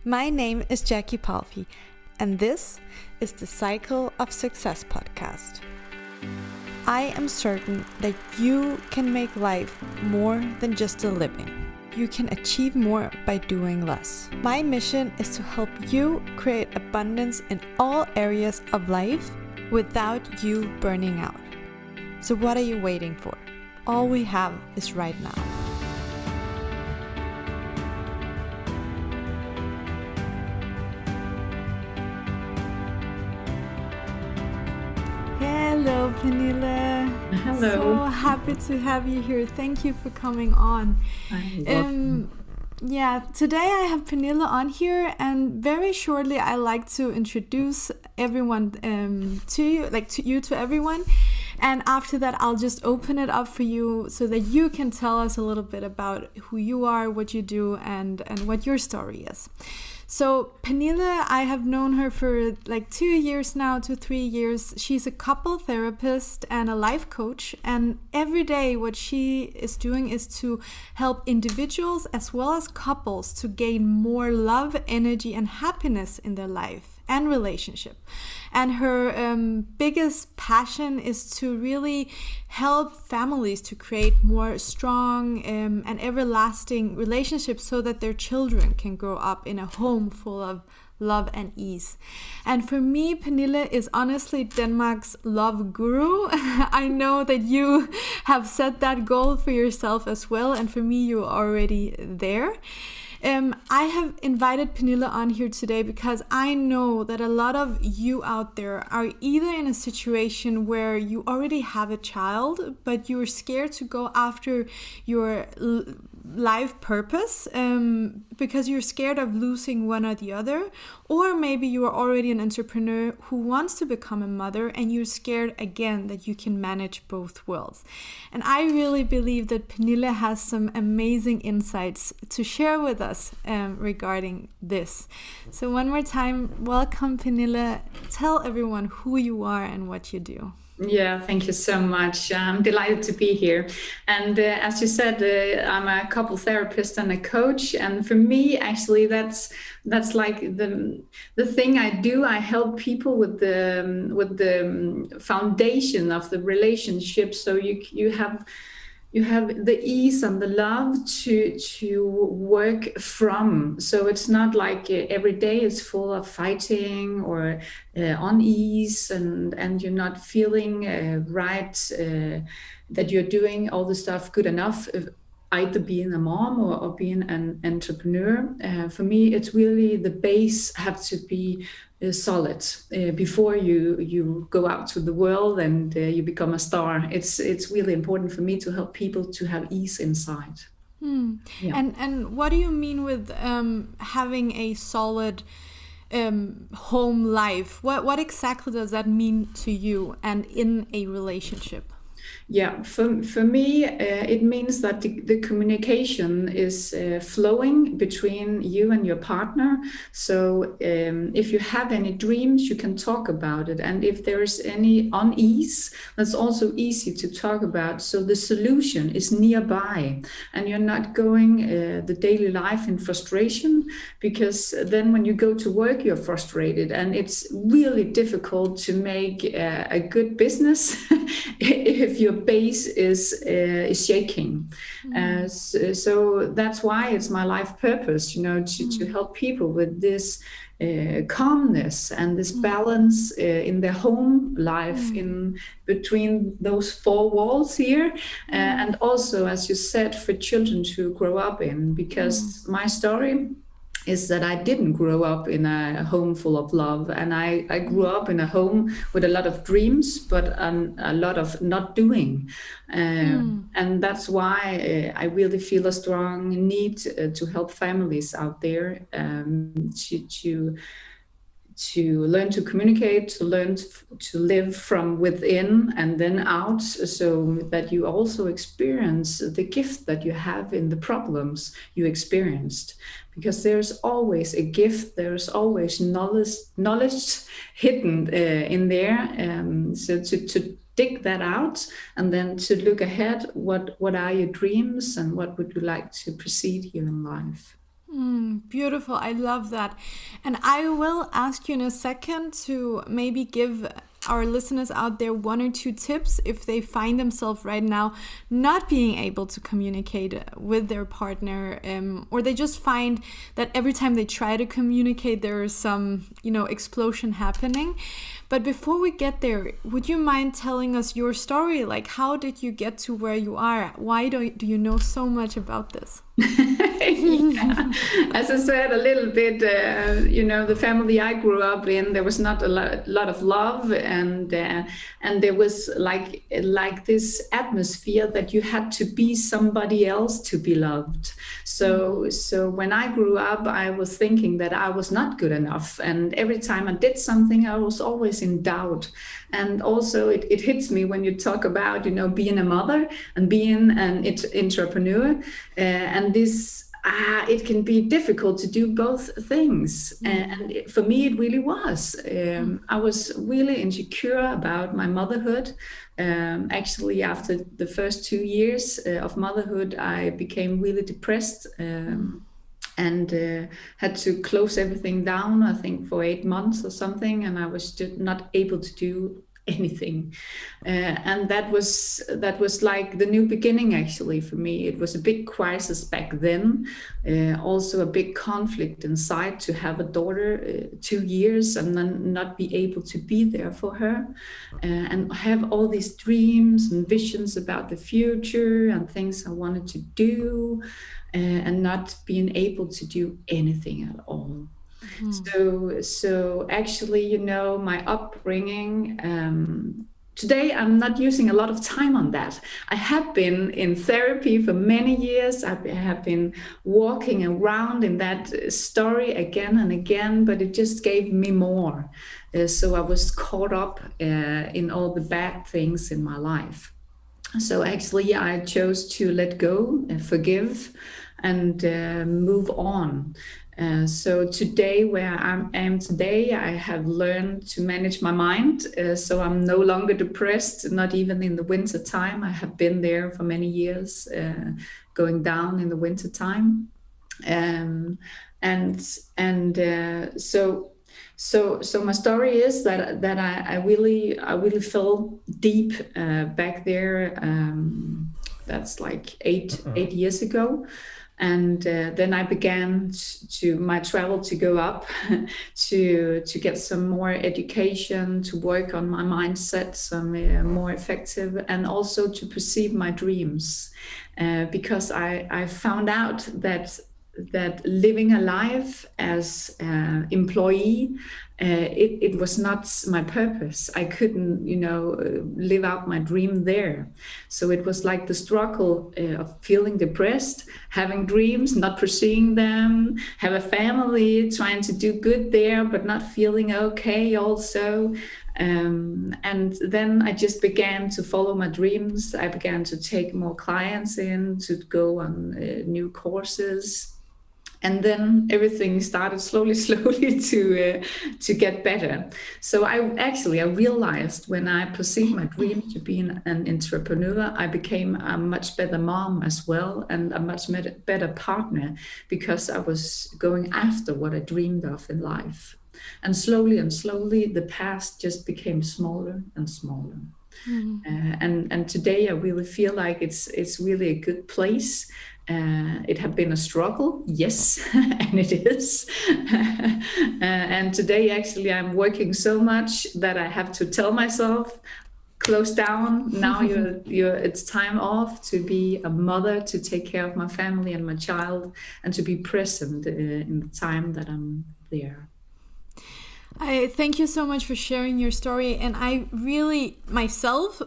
My name is Jackie Palfi, and this is the Cycle of Success podcast. I am certain that you can make life more than just a living. You can achieve more by doing less. My mission is to help you create abundance in all areas of life without you burning out. So what are you waiting for? All we have is right now. Hello, Pinilla. Hello. So happy to have you here. Thank you for coming on. Today I have Pinilla on here, and very shortly I like to introduce everyone to everyone. And after that, I'll just open it up for you so that you can tell us a little bit about who you are, what you do, and what your story is. So Pinilla, I have known her for 2 years now, 3 years. She's a couple therapist and a life coach. And every day what she is doing is to help individuals as well as couples to gain more love, energy, and happiness in their life and relationship. And her biggest passion is to really help families to create more strong and everlasting relationships so that their children can grow up in a home full of love and ease. And for me, Pinilla is honestly Denmark's love guru. I know that you have set that goal for yourself as well, and for me, you're already there. I have invited Pinilla on here today because I know that a lot of you out there are either in a situation where you already have a child, but you're scared to go after your life purpose because you're scared of losing one or the other, or maybe you are already an entrepreneur who wants to become a mother and you're scared again that you can manage both worlds. And I really believe that Pinilla has some amazing insights to share with us regarding this. So one more time, welcome Pinilla. Tell everyone who you are and what you do. Yeah, thank you so much. I'm delighted to be here. And as you said, I'm a couple therapist and a coach. And for me, actually, that's like the thing I do. I help people with the foundation of the relationship. So you have the ease and the love to work from. So it's not like every day is full of fighting or unease, and you're not feeling that you're doing all the stuff good enough, either being a mom or being an entrepreneur. For me, it's really the base have to be solid before you go out to the world and you become a star. It's really important for me to help people to have ease inside. Yeah. And what do you mean with having a solid home life? What exactly does that mean to you and in a relationship? Yeah, for me, it means that the communication is flowing between you and your partner. So if you have any dreams, you can talk about it. And if there is any unease, that's also easy to talk about. So the solution is nearby, and you're not going the daily life in frustration, because then when you go to work, you're frustrated, and it's really difficult to make a good business if your base is shaking. So that's why it's my life purpose, to help people with this calmness and this balance in their home life, in between those four walls here, and also, as you said, for children to grow up in, because my story is that I didn't grow up in a home full of love, and I grew up in a home with a lot of dreams, but a lot of not doing. And that's why I really feel a strong need to help families out there to learn to communicate, to learn to live from within and then out, so that you also experience the gift that you have in the problems you experienced. Because there's always a gift, there's always knowledge hidden in there. So to dig that out, and then to look ahead, what are your dreams and what would you like to proceed here in life? Beautiful. I love that. And I will ask you in a second to maybe give our listeners out there 1 or 2 tips if they find themselves right now not being able to communicate with their partner, or they just find that every time they try to communicate there is some, explosion happening. But before we get there, would you mind telling us your story? Like, how did you get to where you are? Why do you know so much about this? Yeah. As I said a little bit, the family I grew up in, there was not a lot of love, and there was like this atmosphere that you had to be somebody else to be loved. So when I grew up, I was thinking that I was not good enough, and every time I did something, I was always in doubt. And also it hits me when you talk about, being a mother and being an entrepreneur, and this, it can be difficult to do both things. And for me, it really was. I was really insecure about my motherhood. Actually, after the first 2 years of motherhood, I became really depressed, and had to close everything down, I think for 8 months or something, and I was just not able to do anything. And that was like the new beginning, actually, for me. It was a big crisis back then, also a big conflict inside to have a daughter 2 years and then not be able to be there for her, and have all these dreams and visions about the future and things I wanted to do, and not being able to do anything at all. So actually, my upbringing, today I'm not using a lot of time on that. I have been in therapy for many years. I have been walking around in that story again and again, but it just gave me more. So I was caught up in all the bad things in my life. So actually, I chose to let go and forgive and move on. So today, where I am today, I have learned to manage my mind. So I'm no longer depressed, not even in the winter time. I have been there for many years, going down in the winter time. So my story is that I really fell deep back there. That's like eight years ago. And then I began my travel to go up, to get some more education, to work on my mindset, some more effective, and also to perceive my dreams, because I found out that living a life as an employee, it was not my purpose. I couldn't, live out my dream there. So it was like the struggle of feeling depressed, having dreams, not pursuing them, have a family, trying to do good there, but not feeling okay also. And then I just began to follow my dreams. I began to take more clients in, to go on new courses. And then everything started slowly to get better. So I realized when I perceived my dream to be an entrepreneur, I became a much better mom as well, and a much better partner, because I was going after what I dreamed of in life. And slowly, the past just became smaller and smaller. And today I really feel like it's really a good place. It had been a struggle, yes, and it is. And today, actually, I'm working so much that I have to tell myself, close down. Now it's time off to be a mother, to take care of my family and my child, and to be present in the time that I'm there. I thank you so much for sharing your story, and I really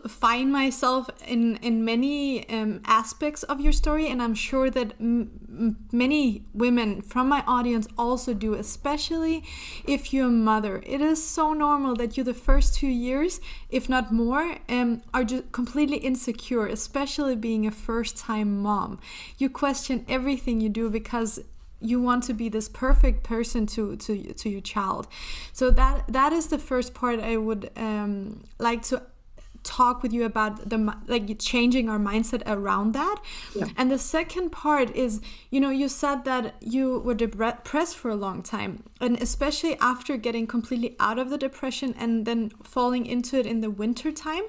find myself in many aspects of your story, and I'm sure that many women from my audience also do, especially if you're a mother. It is so normal that you the first 2 years, if not more, are just completely insecure, especially being a first-time mom. You question everything you do because you want to be this perfect person to your child. So that is the first part I would like talk with you about like changing our mindset around that. Yeah. And the second part is, you said that you were depressed for a long time, and especially after getting completely out of the depression and then falling into it in the winter time.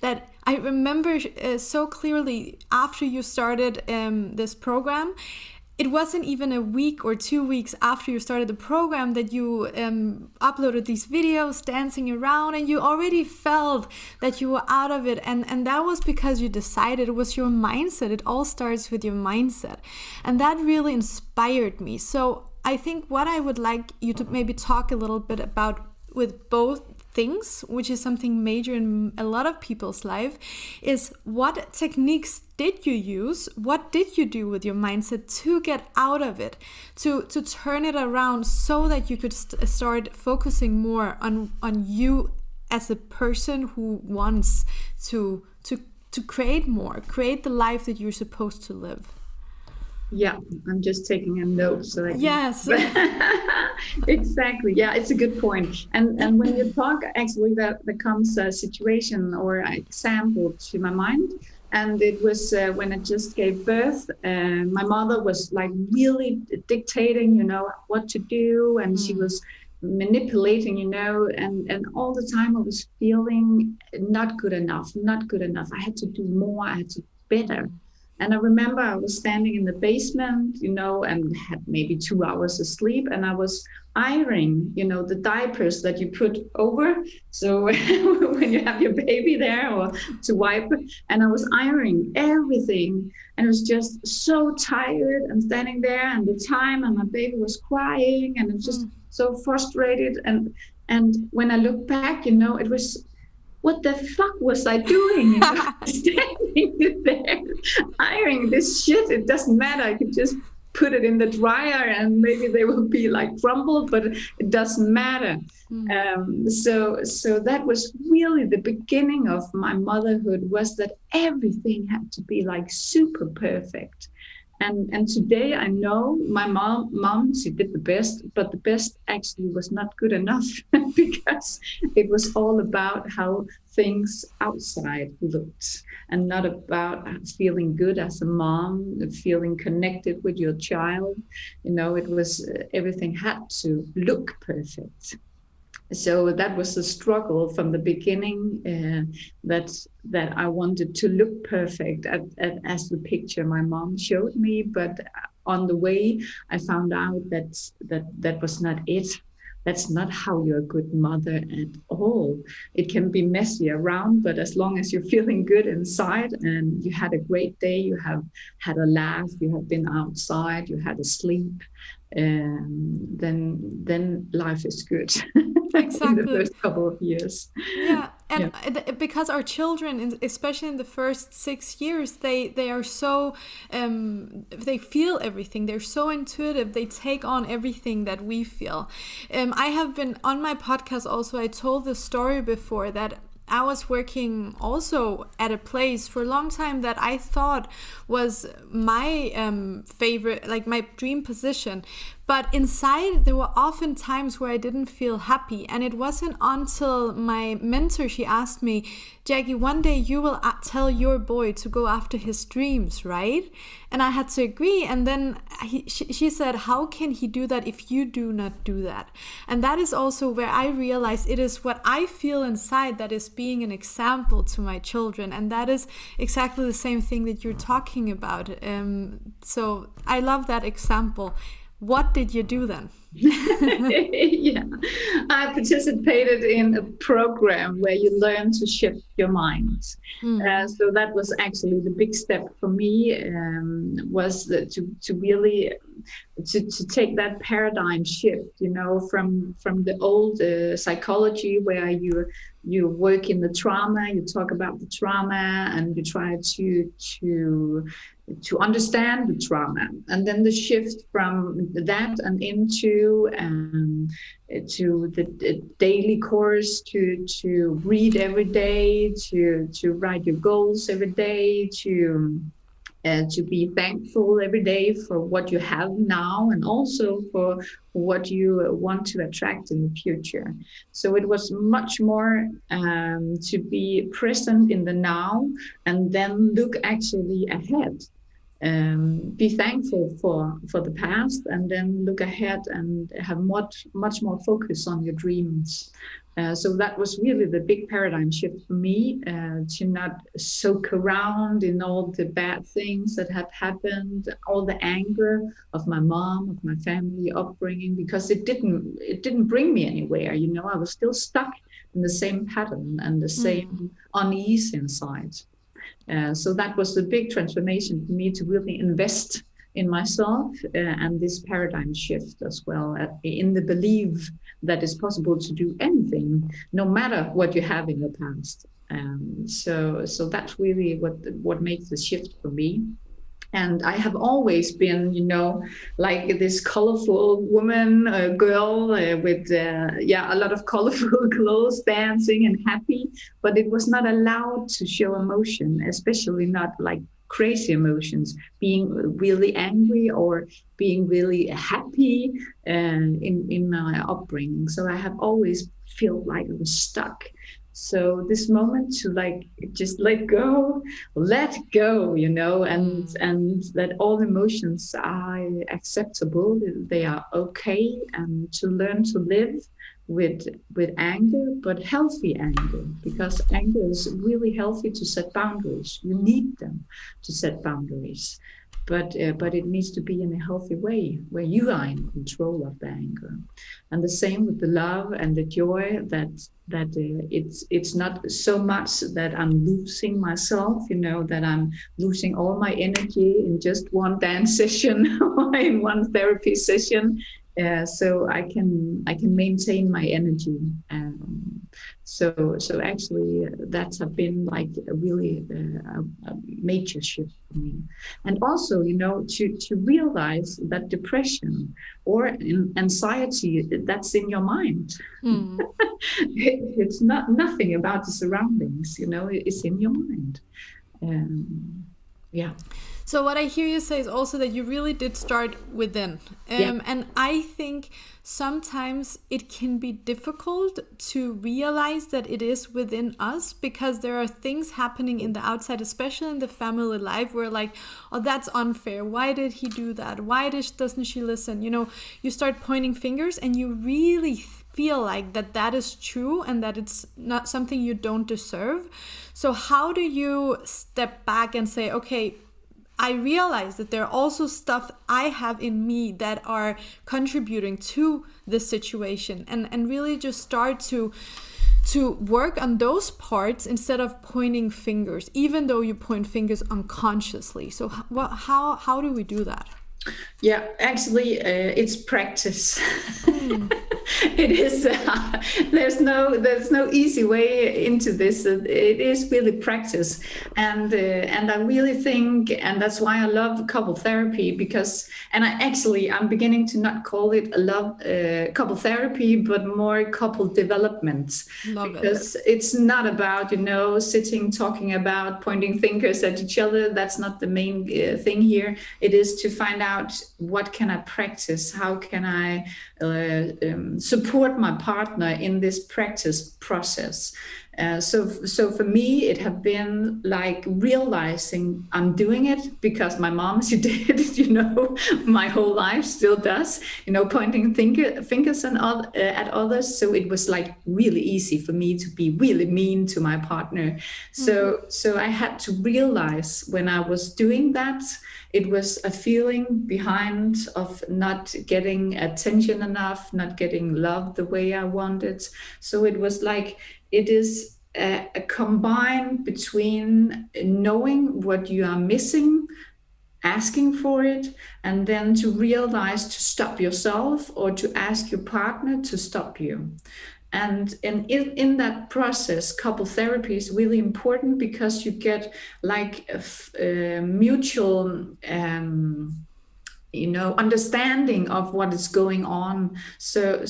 That I remember so clearly after you started this program. It wasn't even a week or 2 weeks after you started the program that you uploaded these videos dancing around, and you already felt that you were out of it. And that was because you decided. It was your mindset. It all starts with your mindset. And that really inspired me. So I think what I would like you to maybe talk a little bit about with both things, which is something major in a lot of people's life, is what techniques did you use? What did you do with your mindset to get out of it, to turn it around so that you could start focusing more on you as a person who wants to create the life that you're supposed to live? Yeah, I'm just taking a note so that yes. Exactly. Yeah, it's a good point. And when you talk, actually, that comes a situation or an example to my mind. And it was when I just gave birth. My mother was like really dictating, what to do, and she was manipulating, and all the time I was feeling not good enough. I had to do more. I had to be better. And I remember I was standing in the basement, and had maybe 2 hours of sleep, and I was ironing, the diapers that you put over. So when you have your baby there, or to wipe, and I was ironing everything, and I was just so tired and standing there, and the time, and my baby was crying, and I was just so frustrated. And when I look back, it was, what the fuck was I doing? Standing there, ironing this shit. It doesn't matter. I could just put it in the dryer and maybe they will be like crumbled, but it doesn't matter. So that was really the beginning of my motherhood, was that everything had to be like super perfect. And today I know my mom, she did the best, but the best actually was not good enough because it was all about how things outside looked and not about feeling good as a mom, feeling connected with your child. It was everything had to look perfect. So that was the struggle from the beginning, that I wanted to look perfect as the picture my mom showed me. But on the way, I found out that was not it. That's not how you're a good mother at all. It can be messy around, but as long as you're feeling good inside and you had a great day, you have had a laugh, you have been outside, you had a sleep, then life is good. Exactly. In the first couple of years. Yeah, and because our children, especially in the first 6 years, they are so they feel everything. They're so intuitive. They take on everything that we feel. I have been on my podcast also. I told the story before that I was working also at a place for a long time that I thought was my favorite, like my dream position. But inside, there were often times where I didn't feel happy. And it wasn't until my mentor, she asked me, Jackie, one day you will tell your boy to go after his dreams, right? And I had to agree. And then she said, how can he do that if you do not do that? And that is also where I realized it is what I feel inside that is being an example to my children. And that is exactly the same thing that you're talking about. So I love that example. What did you do then? Yeah, I participated in a program where you learn to shift your mind. So that was actually the big step for me, was to really to take that paradigm shift, from the old psychology where you work in the trauma, you talk about the trauma, and you try to understand the trauma, and then the shift from that and into to the daily course, to read every day, to write your goals every day, to to be thankful every day for what you have now and also for what you want to attract in the future. So it was much more to be present in the now and then look actually ahead. Be thankful for the past and then look ahead and have much more focus on your dreams. So that was really the big paradigm shift for me, to not soak around in all the bad things that have happened, all the anger of my mom, of my family upbringing, because it didn't bring me anywhere. You know, I was still stuck in the same pattern and the same unease inside. So that was the big transformation for me, to really invest in myself and this paradigm shift as well, in the belief that it's possible to do anything, no matter what you have in your past. So that's really what makes the shift for me. And I have always been, you know, like this colorful woman, girl with, a lot of colorful clothes, dancing and happy, but it was not allowed to show emotion, especially not like crazy emotions, being really angry or being really happy in my upbringing. So I have always felt like I was stuck. So this moment to like just let go, you know, and that all emotions are acceptable, they are okay, and to learn to live with anger, but healthy anger, because anger is really healthy to set boundaries. You need them to set boundaries, but it needs to be in a healthy way where you are in control of the anger. And the same with the love and the joy, that it's not so much that I'm losing myself, you know, that I'm losing all my energy in just one dance session or in one therapy session. So I can maintain my energy. So actually that's have been like a really a major shift for me. And also, you know, to realize that depression or anxiety, that's in your mind. It's not nothing about the surroundings, you know, it's in your mind. Yeah. So what I hear you say is also that you really did start within. And I think sometimes it can be difficult to realize that it is within us, because there are things happening in the outside, especially in the family life, where like, oh, that's unfair. Why did he do that? Why doesn't she listen? You know, you start pointing fingers and you really feel like that is true and that it's not something you don't deserve. So how do you step back and say, okay, I realize that there are also stuff I have in me that are contributing to this situation, and really just start to work on those parts instead of pointing fingers, even though you point fingers unconsciously. So how do we do that? Yeah, actually, it's practice. It is. There's no easy way into this. It is really practice, and I really think, and that's why I love couple therapy, because, and I'm beginning to not call it couple therapy, but more couple development. Because it's not about, you know, sitting talking about pointing fingers at each other. That's not the main thing here. It is to find out what can I practice, how can I support my partner in this practice process. So for me, it have been like realizing I'm doing it because my mom, she did it, you know, my whole life, still does, you know, pointing fingers at others. So it was like really easy for me to be really mean to my partner. So I had to realize when I was doing that, it was a feeling behind of not getting attention enough, not getting love the way I wanted. So it was like, it is a combine between knowing what you are missing, asking for it, and then to realize to stop yourself or to ask your partner to stop you. And in that process, couple therapy is really important, because you get like a mutual understanding of what is going on. So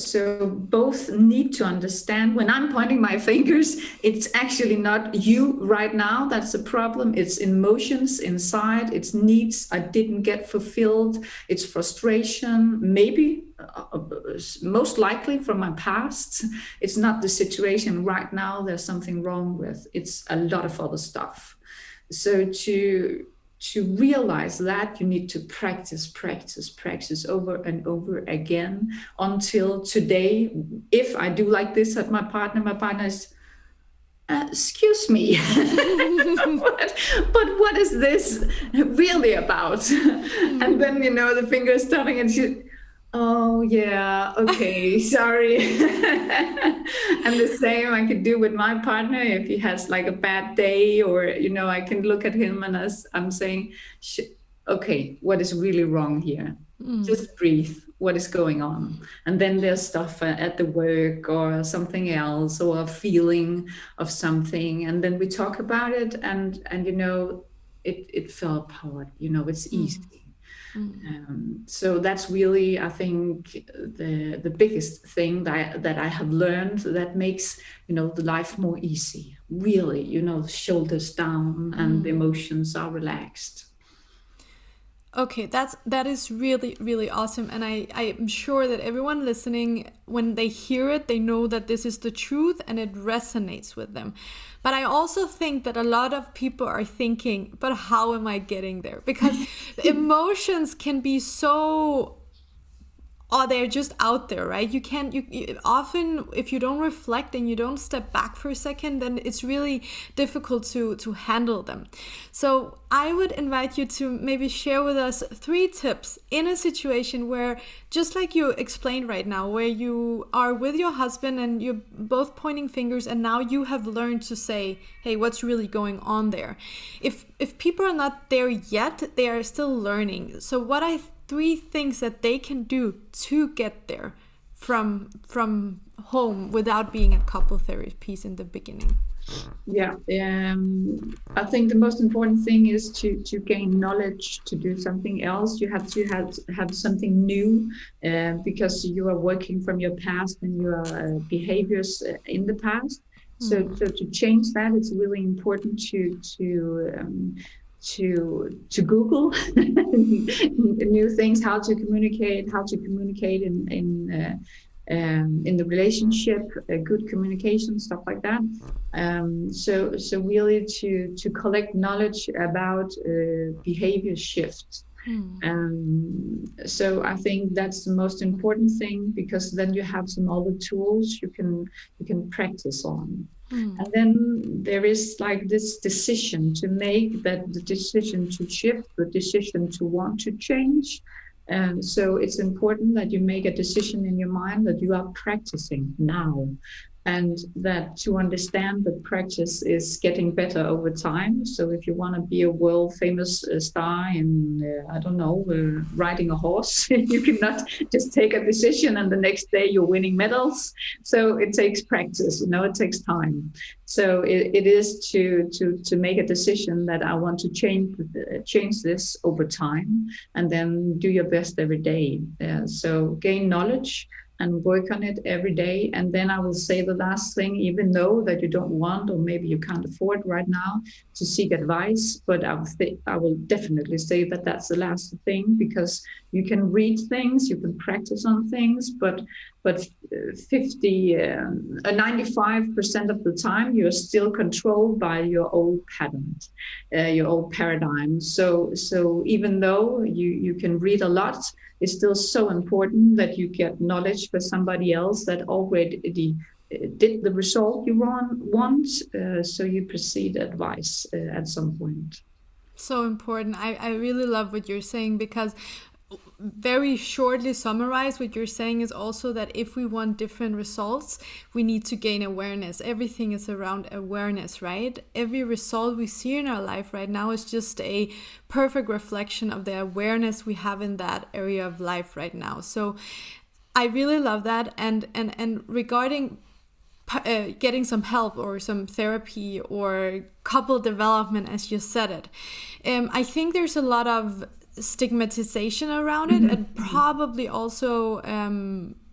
both need to understand. When I'm pointing my fingers, it's actually not you right now that's the problem. It's emotions inside. It's needs I didn't get fulfilled. It's frustration, maybe most likely from my past. It's not the situation right now there's something wrong with. It's a lot of other stuff. So to realize that, you need to practice over and over again until today. If I do like this at my partner is, excuse me, but what is this really about? And then, the finger is stopping and she, oh yeah, okay, sorry. And the same I could do with my partner if he has like a bad day, or I can look at him and I'm saying, okay, what is really wrong here? Just breathe. What is going on? And then there's stuff at the work or something else, or a feeling of something, and then we talk about it, and it fell apart. It's easy. So that's really, I think, the biggest thing that I have learned that makes the life more easy. Really, shoulders down and the emotions are relaxed. Okay, that is really, really awesome. And I am sure that everyone listening, when they hear it, they know that this is the truth and it resonates with them. But I also think that a lot of people are thinking, but how am I getting there? Because emotions can be so... they're just out there, right? You often, if you don't reflect and you don't step back for a second, then it's really difficult to handle them. So I would invite you to maybe share with us 3 tips in a situation where, just like you explained right now, where you are with your husband and you're both pointing fingers, and now you have learned to say, hey, what's really going on there? If people are not there yet, they are still learning. So what 3 things that they can do to get there from home without being at couple therapies in the beginning? Yeah, I think the most important thing is to gain knowledge, to do something else. You have to have something new, because you are working from your past and your behaviors in the past. So to change that, it's really important to Google new things, how to communicate in the relationship, good communication, stuff like that. So really to collect knowledge about behavior shift. So I think that's the most important thing, because then you have some other tools you can practice on. And then there is like this decision to make, that the decision to shift, the decision to want to change. And so it's important that you make a decision in your mind that you are practicing now, and that to understand that practice is getting better over time. So if you want to be a world famous star in, riding a horse, you cannot just take a decision and the next day you're winning medals. So it takes practice, it takes time. So it is to make a decision that I want to change this over time, and then do your best every day. So gain knowledge and work on it every day. And then I will say the last thing, even though that you don't want, or maybe you can't afford right now to seek advice, but I will definitely say that that's the last thing, because you can read things, you can practice on things, but 95% of the time you're still controlled by your old pattern, your old paradigm. So even though you can read a lot, it's still so important that you get knowledge for somebody else that already did the result you want, so you proceed advice at some point. So important. I really love what you're saying, because very shortly summarized, what you're saying is also that if we want different results, we need to gain awareness. Everything is around awareness, right? Every result we see in our life right now is just a perfect reflection of the awareness we have in that area of life right now. So I really love that. And regarding getting some help or some therapy or couple development, as you said it, I think there's a lot of stigmatization around it, and probably also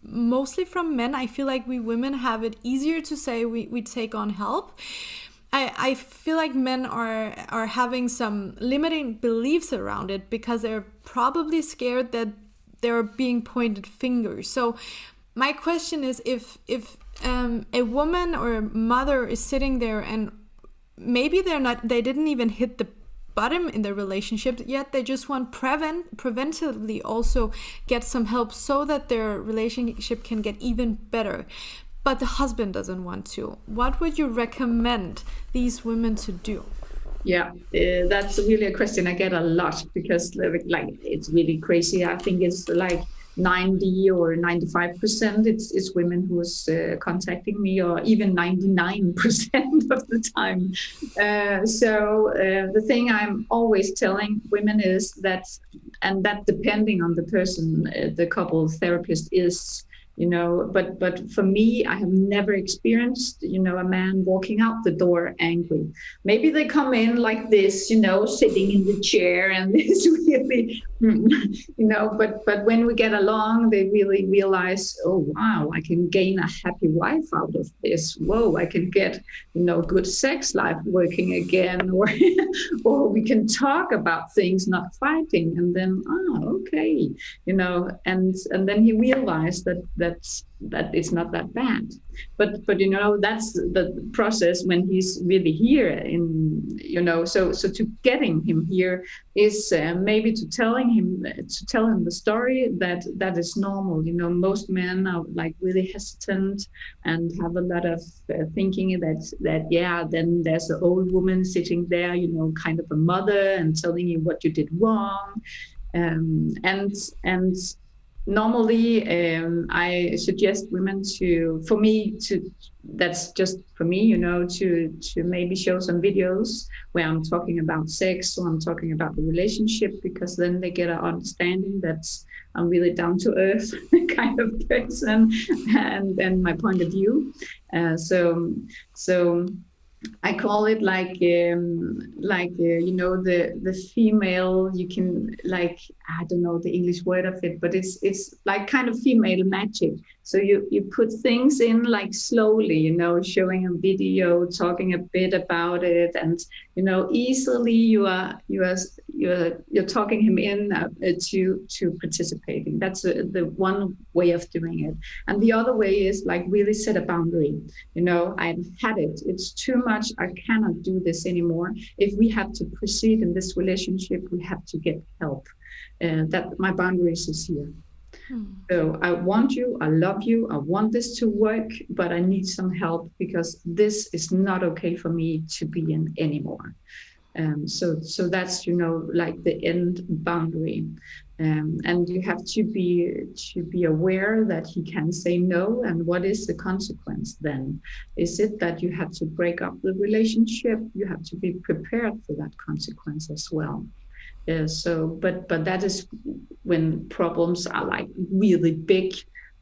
mostly from men. I feel like we women have it easier to say we take on help. I feel like men are having some limiting beliefs around it because they're probably scared that they're being pointed fingers. So my question is, if a woman or a mother is sitting there and maybe they didn't even hit the bottom in their relationship yet, they just want preventively also get some help so that their relationship can get even better, but the husband doesn't want to. What would you recommend these women to do? Yeah, that's really a question I get a lot, because like it's really crazy. I think it's like 90 or 95% it's women who's contacting me, or even 99% of the time. So the thing I'm always telling women is that, and that depending on the person, the couple therapist is, but for me, I have never experienced, a man walking out the door angry. Maybe they come in like this, sitting in the chair, and this really, but when we get along, they really realize, oh, wow, I can gain a happy wife out of this. Whoa, I can get, good sex life working again, or we can talk about things, not fighting. And then, okay, and then he realized that it's not that bad. But that's the process when he's really here so to getting him here is maybe to tell him the story that is normal. Most men are like really hesitant and have a lot of thinking that then there's an old woman sitting there, kind of a mother, and telling you what you did wrong, and normally, I suggest women that's just for me, to maybe show some videos where I'm talking about sex, or I'm talking about the relationship, because then they get an understanding that I'm really down to earth kind of person, and my point of view. So I call it like the female, you can, like, I don't know the English word of it, but it's like kind of female magic. So you put things in like slowly, showing a video, talking a bit about it, and easily you're talking him in to participating. That's the one way of doing it. And the other way is like really set a boundary. I've had it. It's too much. I cannot do this anymore. If we have to proceed in this relationship, we have to get help. That my boundaries is here. So I want you, I love you, I want this to work, but I need some help, because this is not okay for me to be in anymore. So that's like the end boundary, and you have to be aware that he can say no. And what is the consequence then? Is it that you have to break up the relationship? You have to be prepared for that consequence as well. But that is when problems are like really big.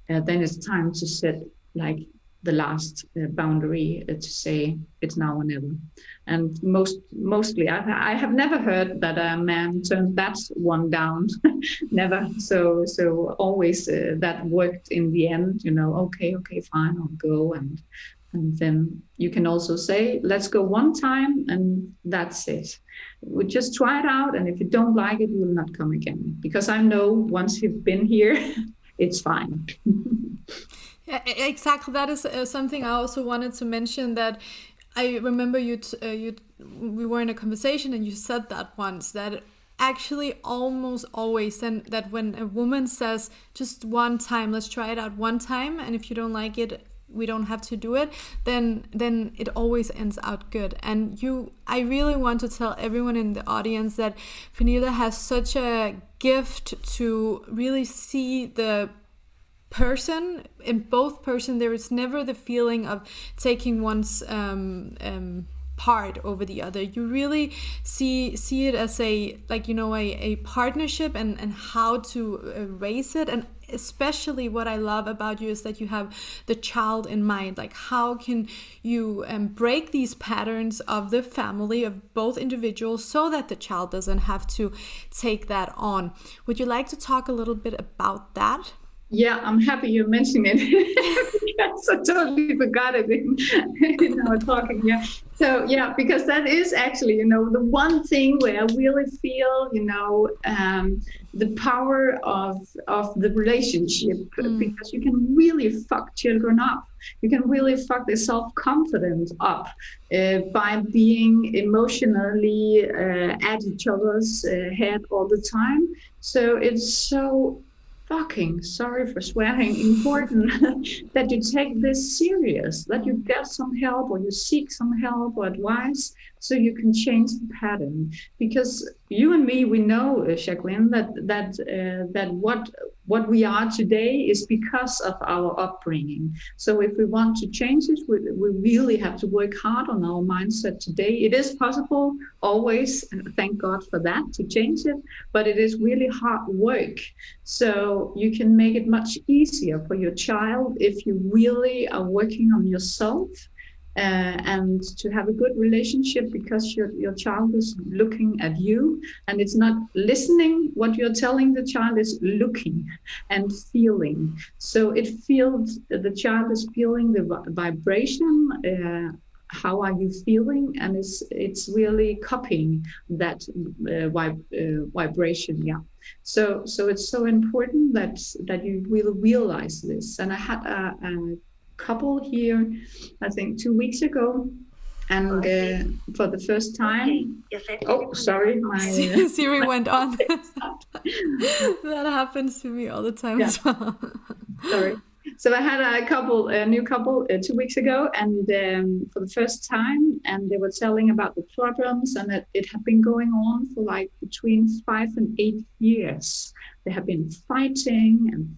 Then it's time to set like the last boundary, to say it's now or never. And mostly, I have never heard that a man turned that one down. Never. So always that worked in the end. Okay, fine, I'll go, and then you can also say, let's go one time, and that's it. We just try it out, and if you don't like it, you will not come again. Because I know once you've been here, it's fine. Yeah, exactly. That is something I also wanted to mention, that I remember we were in a conversation and you said that once, that actually almost always, and that when a woman says just one time, let's try it out one time, and if you don't like it, we don't have to do it, then it always ends out good. And I really want to tell everyone in the audience that Pinilla has such a gift to really see the person. In both person, there is never the feeling of taking one's part over the other. You really see it as a partnership and how to raise it. And especially what I love about you is that you have the child in mind. Like, how can you break these patterns of the family, of both individuals, so that the child doesn't have to take that on? Would you like to talk a little bit about that? Yeah, I'm happy you mentioned it. Yes, I totally forgot it in our talking. Yeah. So yeah, because that is actually, the one thing where I really feel, the power of the relationship, because you can really fuck children up. You can really fuck their self-confidence up by being emotionally at each other's head all the time. So it's so fucking, sorry for swearing, important that you take this serious, that you get some help or you seek some help or advice so you can change the pattern. Because you and me, we know, Jacqueline, that what we are today is because of our upbringing. So if we want to change it, we really have to work hard on our mindset today. It is possible always, and thank God for that, to change it, but it is really hard work. So you can make it much easier for your child if you really are working on yourself. And to have a good relationship, because your child is looking at you, and it's not listening what you're telling the child, is looking and feeling. So the child is feeling the vibration. How are you feeling? And it's really copying that vibration. Yeah. So it's so important that you will realize this. And I had a couple here, I think 2 weeks ago, and for the first time, oh, sorry, my Siri went on. That happens to me all the time as well. Sorry. So I had a new couple 2 weeks ago, and for the first time, and they were telling about the problems, and that it had been going on for like between 5 and 8 years. They have been fighting,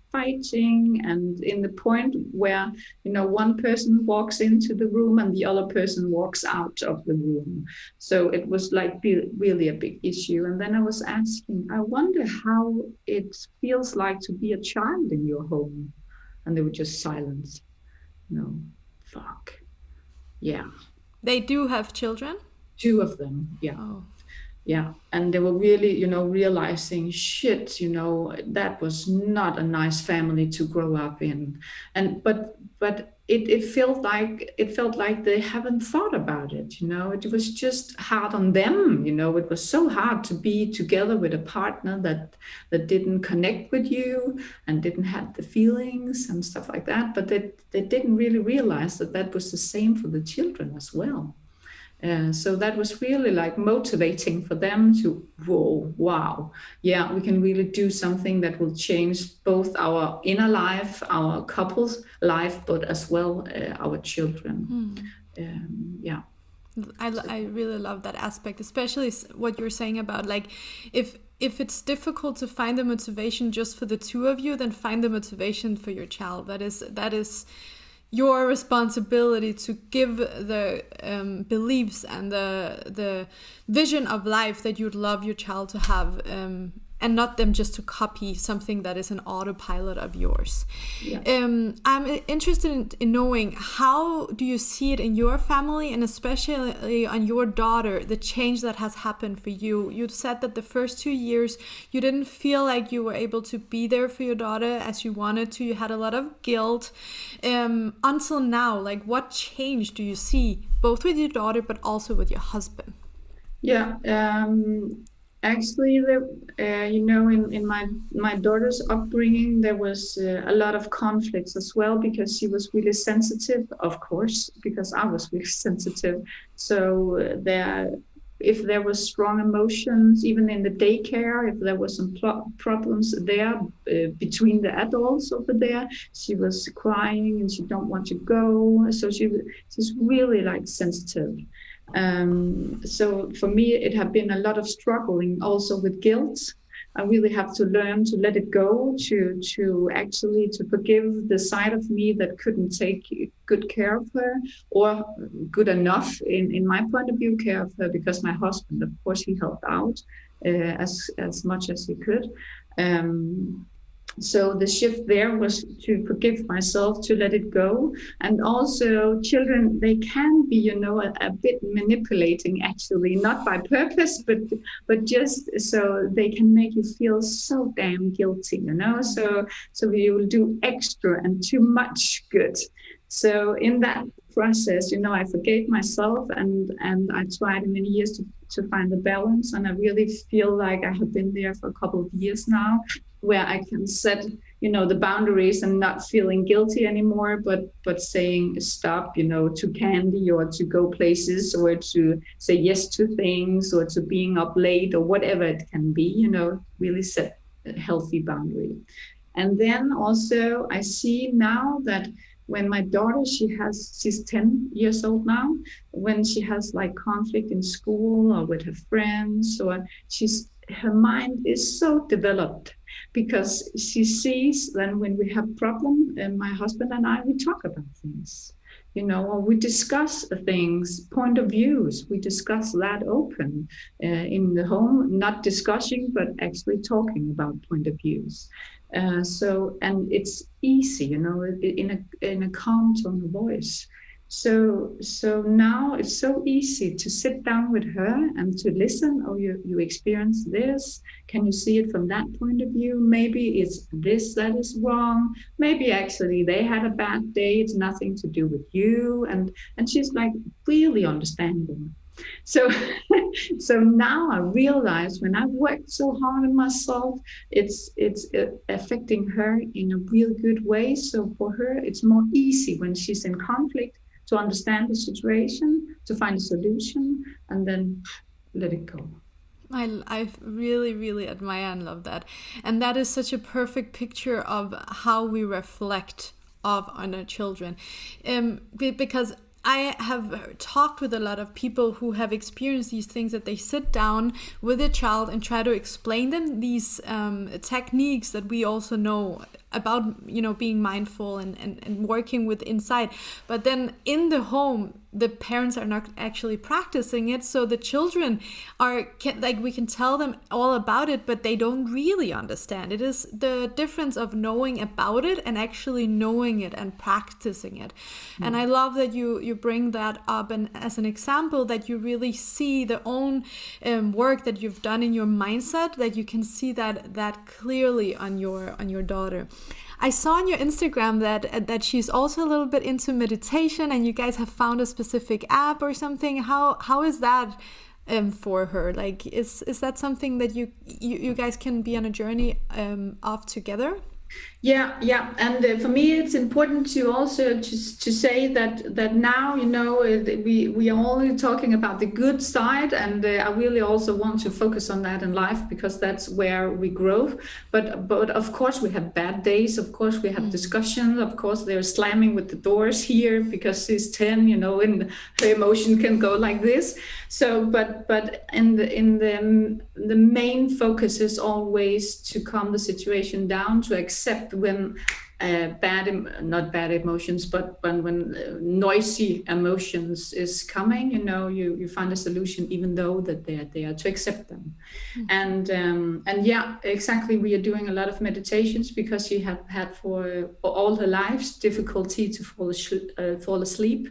and in the point where, one person walks into the room and the other person walks out of the room. So it was like really a big issue. And then I was asking, I wonder how it feels like to be a child in your home. And they were just silent. Fuck. Yeah. They do have children? 2 of them, yeah. Oh. Yeah, and they were really, realizing, shit, that was not a nice family to grow up in. And but it felt like they haven't thought about it. It was just hard on them. It was so hard to be together with a partner that didn't connect with you and didn't have the feelings and stuff like that. But they didn't really realize that was the same for the children as well. So that was really like motivating for them to, wow, yeah, we can really do something that will change both our inner life, our couple's life, but as well our children. Yeah. I really love that aspect, especially what you're saying about like, if it's difficult to find the motivation just for the 2 of you, then find the motivation for your child. That is your responsibility to give the beliefs and the vision of life that you'd love your child to have, and not them just to copy something that is an autopilot of yours. Yeah. I'm interested in knowing, how do you see it in your family, and especially on your daughter, the change that has happened for you? You said that the first 2 years you didn't feel like you were able to be there for your daughter as you wanted to. You had a lot of guilt. Until now, like, what change do you see both with your daughter but also with your husband? Yeah. Actually, in my daughter's upbringing, there was a lot of conflicts as well, because she was really sensitive, of course, because I was really sensitive. So if there was strong emotions, even in the daycare, if there was some problems there between the adults over there, she was crying and she don't want to go. So she's really like sensitive. So for me, it had been a lot of struggling also with guilt, I really have to learn to let it go, to actually to forgive the side of me that couldn't take good care of her, or good enough in my point of view, care of her, because my husband, of course, he helped out as much as he could. So the shift there was to forgive myself, to let it go. And also children, they can be, a bit manipulating, actually, not by purpose, but just so they can make you feel so damn guilty, so we will do extra and too much good. So in that process, I forgave myself, and I tried many years to find the balance. And I really feel like I have been there for a couple of years now, where I can set, the boundaries and not feeling guilty anymore, but saying stop, to candy, or to go places, or to say yes to things, or to being up late, or whatever it can be, really set a healthy boundary. And then also I see now that when my daughter, she's 10 years old now, when she has like conflict in school or with her friends, or her mind is so developed, because she sees that when we have problem, and my husband and I, we talk about things, or we discuss things, point of views, we discuss that open in the home, not discussing, but actually talking about point of views. And it's easy, in a calm tone of voice. So now it's so easy to sit down with her and to listen. Oh, you experience this. Can you see it from that point of view? Maybe it's this that is wrong. Maybe actually they had a bad day. It's nothing to do with you. And she's like really understanding. So now I realize when I've worked so hard on myself, it's affecting her in a real good way. So for her, it's more easy when she's in conflict to understand the situation, to find a solution, and then let it go. I really, really admire and love that. And that is such a perfect picture of how we reflect on our children. Because I have talked with a lot of people who have experienced these things, that they sit down with a child and try to explain them these techniques that we also know about, being mindful and working with inside. But then in the home, the parents are not actually practicing it. So the children we can tell them all about it, but they don't really understand. It is the difference of knowing about it and actually knowing it and practicing it. Mm. And I love that you bring that up, and as an example that you really see the own work that you've done in your mindset, that you can see that clearly on your daughter. I saw on your Instagram that she's also a little bit into meditation, and you guys have found a specific app or something. How is that for her? Like, is that something that you guys can be on a journey of together? Yeah, and for me, it's important to also to say that now we are only talking about the good side, and I really also want to focus on that in life, because that's where we grow. But of course we have bad days. Of course we have discussions. Of course they're slamming with the doors here because she's 10, and her emotion can go like this. So, but in the main focus is always to calm the situation down, to accept when not bad emotions, but when noisy emotions is coming, you find a solution, even though that they're there, to accept them. Mm-hmm. And yeah, exactly. We are doing a lot of meditations because she had for all her life difficulty to fall asleep.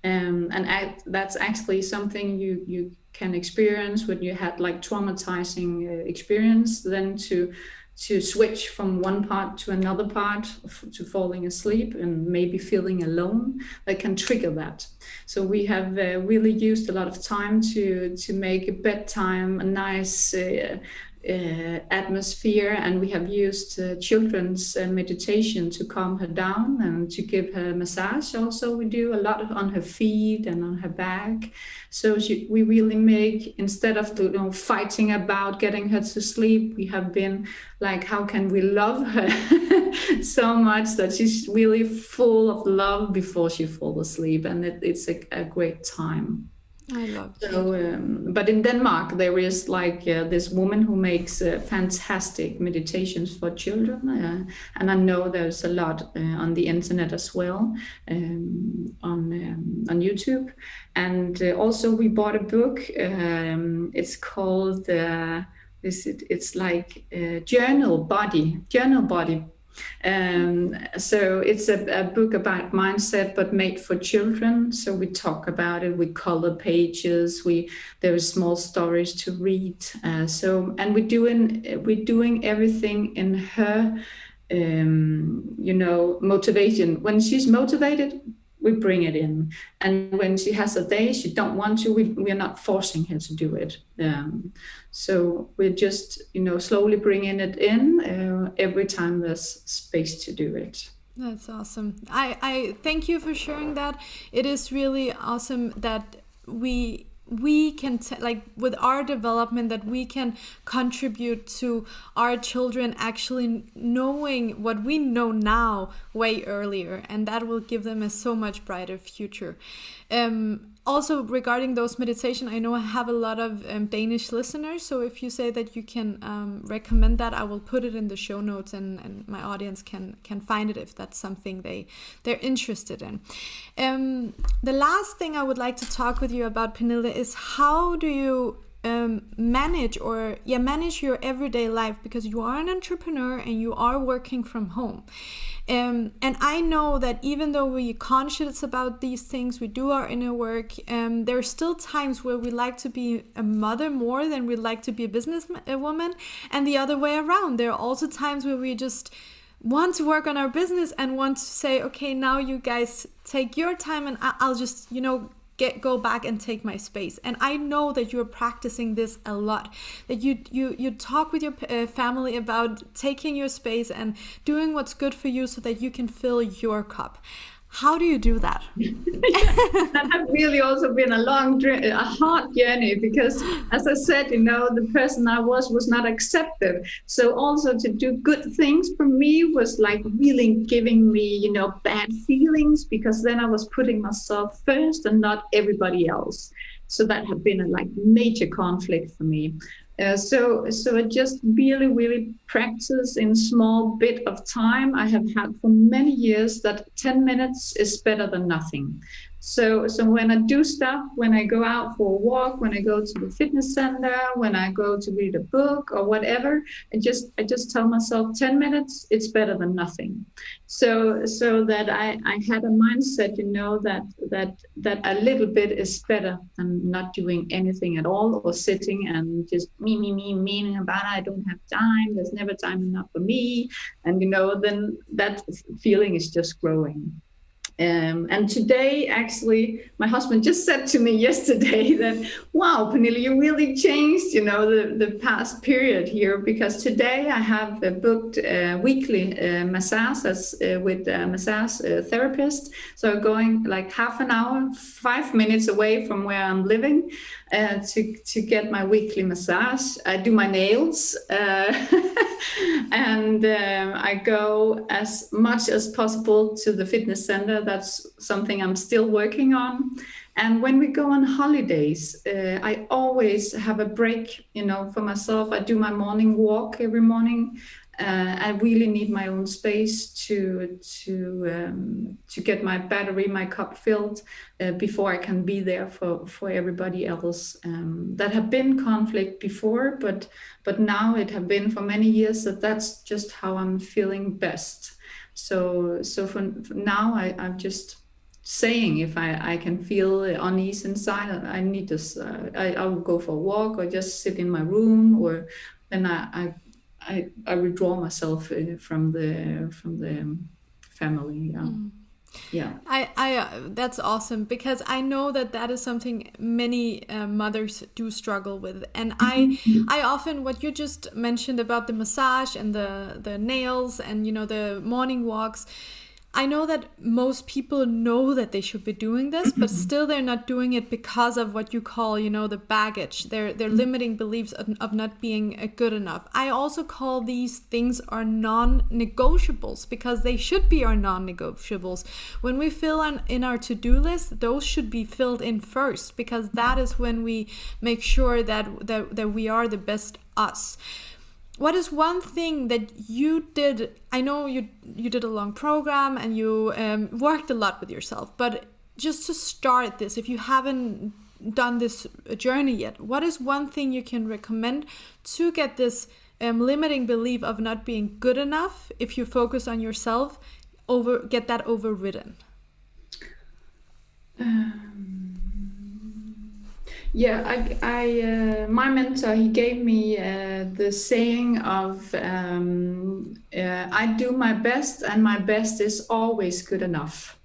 That's actually something you can experience when you had like traumatizing experience, then to switch from one part to another part, to falling asleep and maybe feeling alone, that can trigger that. So we have really used a lot of time to make a bedtime a nice atmosphere, and we have used children's meditation to calm her down and to give her massage. Also, we do a lot on her feet and on her back. So we really make, instead of fighting about getting her to sleep, we have been like, how can we love her so much that she's really full of love before she falls asleep, and it's a great time. I love that. So, but in Denmark, there is like this woman who makes fantastic meditations for children. And I know there's a lot on the internet as well, on YouTube. And also we bought a book. It's called, it's like Journal Body. So it's a book about mindset, but made for children. So we talk about it. We color pages. There are small stories to read. And we're doing everything in her, motivation. When she's motivated, we bring it in. And when she has a day she don't want to, we are not forcing her to do it. So we're just, slowly bringing it in every time there's space to do it. That's awesome. I thank you for sharing that. It is really awesome that we can with our development, that we can contribute to our children actually knowing what we know now way earlier, and that will give them a so much brighter future. Also regarding those meditation, I know I have a lot of Danish listeners, so if you say that you can recommend that, I will put it in the show notes, and my audience can find it if that's something they're interested in. The last thing I would like to talk with you about, Pinilla, is how do you manage your everyday life, because you are an entrepreneur and you are working from home. And I know that even though we're conscious about these things, we do our inner work, there are still times where we like to be a mother more than we like to be a businesswoman, and the other way around. There are also times where we just want to work on our business and want to say, okay, now you guys take your time and I'll just, go back and take my space. And I know that you're practicing this a lot, that you talk with your family about taking your space and doing what's good for you so that you can fill your cup. How do you do that? That has really also been a hard journey, because as I said, the person I was not accepted. So also to do good things for me was like really giving me, bad feelings, because then I was putting myself first and not everybody else. So that had been a major conflict for me. So I just really, really practice in small bit of time. I have had for many years that 10 minutes is better than nothing. So when I do stuff, when I go out for a walk, when I go to the fitness center, when I go to read a book or whatever, I just tell myself 10 minutes, it's better than nothing. So that I had a mindset, that a little bit is better than not doing anything at all, or sitting and just meaning about I don't have time, there's never time enough for me. And then that feeling is just growing. And today, actually, my husband just said to me yesterday that, wow, Pinilla, you really changed, the past period here, because today I have booked weekly massages with a massage therapist. So going like half an hour, 5 minutes away from where I'm living to get my weekly massage. I do my nails and I go as much as possible to the fitness center. That's something I'm still working on. And when we go on holidays, I always have a break, for myself. I do my morning walk every morning. I really need my own space to get my battery, my cup filled before I can be there for everybody else. That have been conflict before, but now it have been for many years that's just how I'm feeling best. So for now, I'm just saying if I can feel unease inside, I need this. I will go for a walk or just sit in my room, or then I withdraw myself from the family. Yeah. I that's awesome, because I know that is something many mothers do struggle with. And I often, what you just mentioned about the massage and the nails and the morning walks, I know that most people know that they should be doing this, but still they're not doing it because of what you call, the baggage, their limiting beliefs of not being good enough. I also call these things our non-negotiables, because they should be our non-negotiables. When we fill in our to-do list, those should be filled in first, because that is when we make sure that we are the best us. What is one thing that you did? I know you did a long program and you worked a lot with yourself, but just to start this, if you haven't done this journey yet, what is one thing you can recommend to get this limiting belief of not being good enough, if you focus on yourself, get that overridden? Yeah, I my mentor, he gave me the saying of I do my best and my best is always good enough.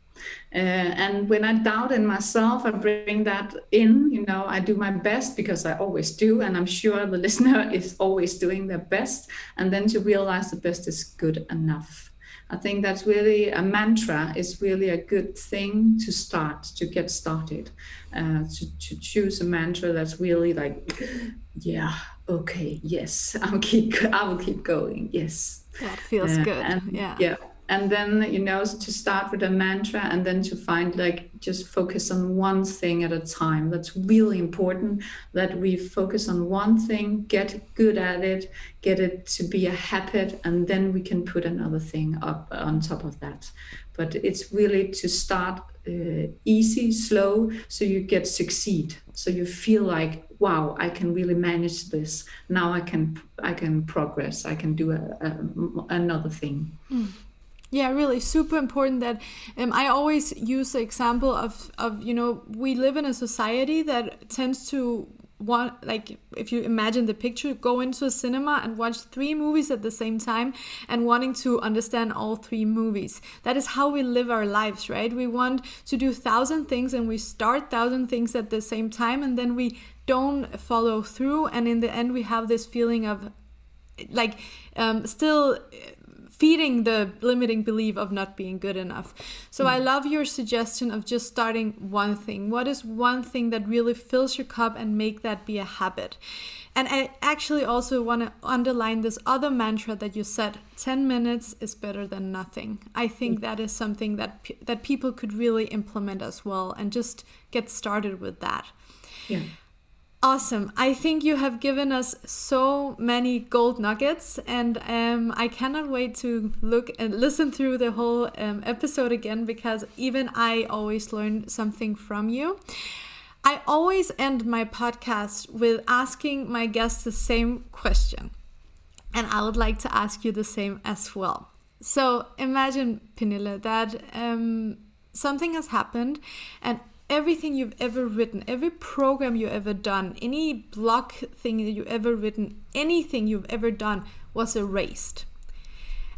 And when I doubt in myself, I bring that in, I do my best because I always do. And I'm sure the listener is always doing their best. And then to realize the best is good enough. I think that's really a mantra, is really a good thing to get started. To choose a mantra that's really like, yeah, okay, yes, I will keep going, yes. That feels good. Yeah. And then, to start with a mantra and then to find just focus on one thing at a time. That's really important, that we focus on one thing, get good at it, get it to be a habit, and then we can put another thing up on top of that. But it's really to start easy, slow, so you succeed. So you feel like, wow, I can really manage this. Now I can progress. I can do another thing. Yeah, really super important that I always use the example of we live in a society that tends to want, if you imagine the picture, go into a cinema and watch 3 movies at the same time and wanting to understand all 3 movies. That is how we live our lives, right? We want to do 1,000 things and we start 1,000 things at the same time, and then we don't follow through, and in the end we have this feeling of still feeding the limiting belief of not being good enough. So I love your suggestion of just starting one thing. What is one thing that really fills your cup, and make that be a habit? And I actually also want to underline this other mantra that you said, 10 minutes is better than nothing. I think that is something that people could really implement as well, and just get started with that. Yeah. Awesome. I think you have given us so many gold nuggets, and I cannot wait to look and listen through the whole episode again, because even I always learn something from you. I always end my podcast with asking my guests the same question, and I would like to ask you the same as well. So imagine, Pinilla, that something has happened, and everything you've ever written, every program you've ever done, any blog thing that you've ever written, anything you've ever done was erased.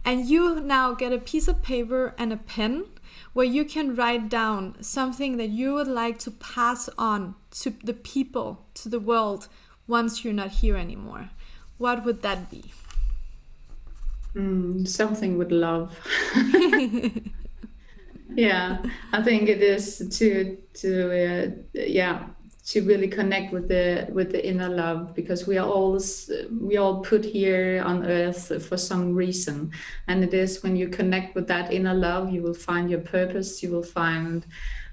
And you now get a piece of paper and a pen where you can write down something that you would like to pass on to the people, to the world, once you're not here anymore. What would that be? Something with love. Yeah, I think it is to really connect with the inner love, because we all put here on earth for some reason, and it is when you connect with that inner love, you will find your purpose, you will find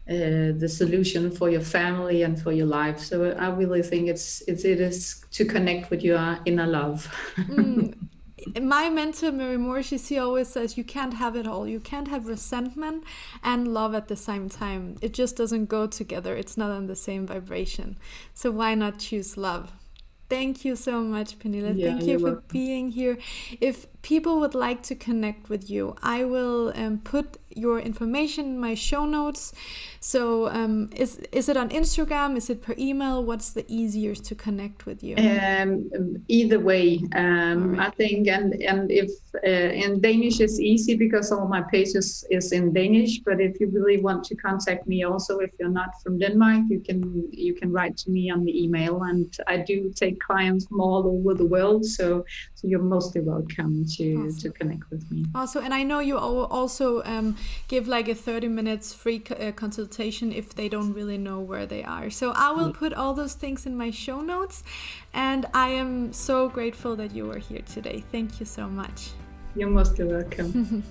the solution for your family and for your life. So I really think it is to connect with your inner love. My mentor, Mary Moore, she always says you can't have it all. You can't have resentment and love at the same time. It just doesn't go together. It's not on the same vibration. So why not choose love? Thank you so much, Pinilla. Yeah, thank you for being here. If people would like to connect with you, I will put your information in my show notes. So is it on Instagram? Is it per email? What's the easiest to connect with you? Either way, right. I think, and if in Danish is easy because all my pages is in Danish. But if you really want to contact me, also if you're not from Denmark, you can write to me on the email, and I do take clients from all over the world. So you're mostly welcome to connect with me. Also, and I know you also give like a 30 minutes free consultation if they don't really know where they are. So I will put all those things in my show notes, and I am so grateful that you were here today. Thank you so much. You're most welcome.